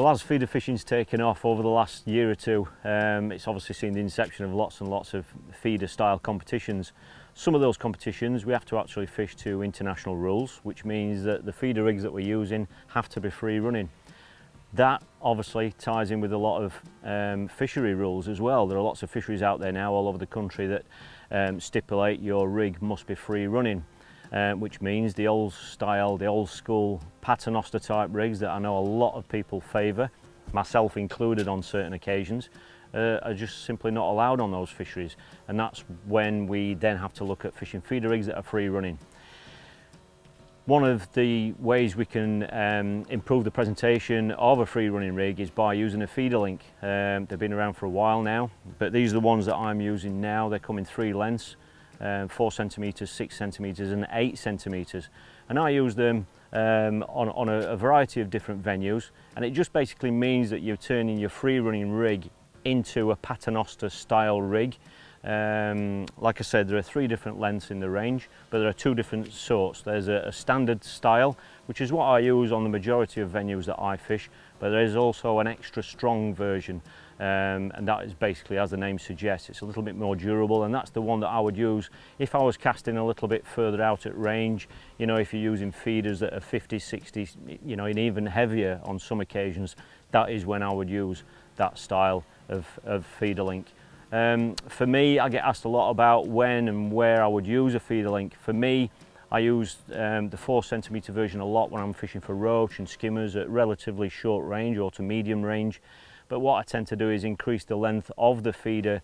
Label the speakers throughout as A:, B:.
A: Well, as feeder fishing's taken off over the last year or two, it's obviously seen the inception of lots and lots of feeder style competitions. Some of those competitions we have to actually fish to international rules, which means that the feeder rigs that we're using have to be free running. That obviously ties in with a lot of fishery rules as well. There are lots of fisheries out there now all over the country that stipulate your rig must be free running. Which means the old style, the old school paternoster type rigs that I know a lot of people favour, myself included on certain occasions, are just simply not allowed on those fisheries. And that's when we then have to look at fishing feeder rigs that are free running. One of the ways we can improve the presentation of a free running rig is by using a feeder link. They've been around for a while now, but these are the ones that I'm using now. They come in 3 lengths. 4 centimetres, 6 centimetres and 8 centimetres, and I use them on a variety of different venues, and it just basically means that you're turning your free running rig into a paternoster style rig. Like I said, there are 3 different lengths in the range, but there are 2 different sorts. There's a standard style, which is what I use on the majority of venues that I fish, but there is also an extra strong version, and that is basically, as the name suggests, it's a little bit more durable, and that's the one that I would use if I was casting a little bit further out at range. You know, if you're using feeders that are 50, 60, you know, and even heavier on some occasions, that is when I would use that style of feeder link. For me, I get asked a lot about when and where I would use a feeder link. For me, I use the 4 centimetre version a lot when I'm fishing for roach and skimmers at relatively short range or to medium range. But what I tend to do is increase the length of the feeder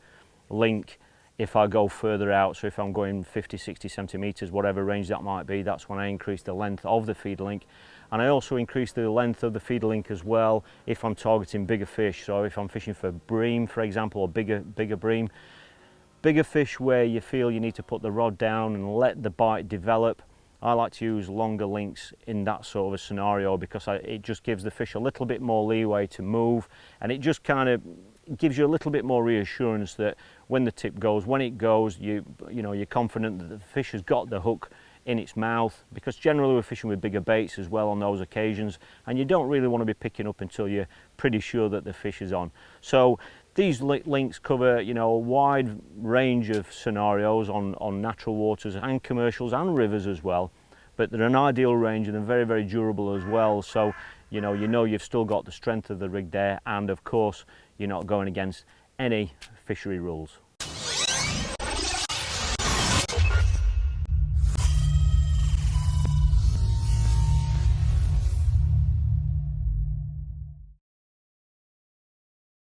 A: link if I go further out. So if I'm going 50, 60 centimetres, whatever range that might be, that's when I increase the length of the feeder link. And I also increase the length of the feeder link as well if I'm targeting bigger fish. So if I'm fishing for bream, for example, or bigger bream, bigger fish where you feel you need to put the rod down and let the bite develop, I like to use longer links in that sort of a scenario, because it just gives the fish a little bit more leeway to move, and it just kind of gives you a little bit more reassurance that when the tip goes, when it goes, you know, you're confident that the fish has got the hook in its mouth, because generally we're fishing with bigger baits as well on those occasions, and you don't really want to be picking up until you're pretty sure that the fish is on. So these links cover, you know, a wide range of scenarios on natural waters and commercials and rivers as well, but they're an ideal range and they're very, very durable as well. So you know you've still got the strength of the rig there, and of course you're not going against any fishery rules.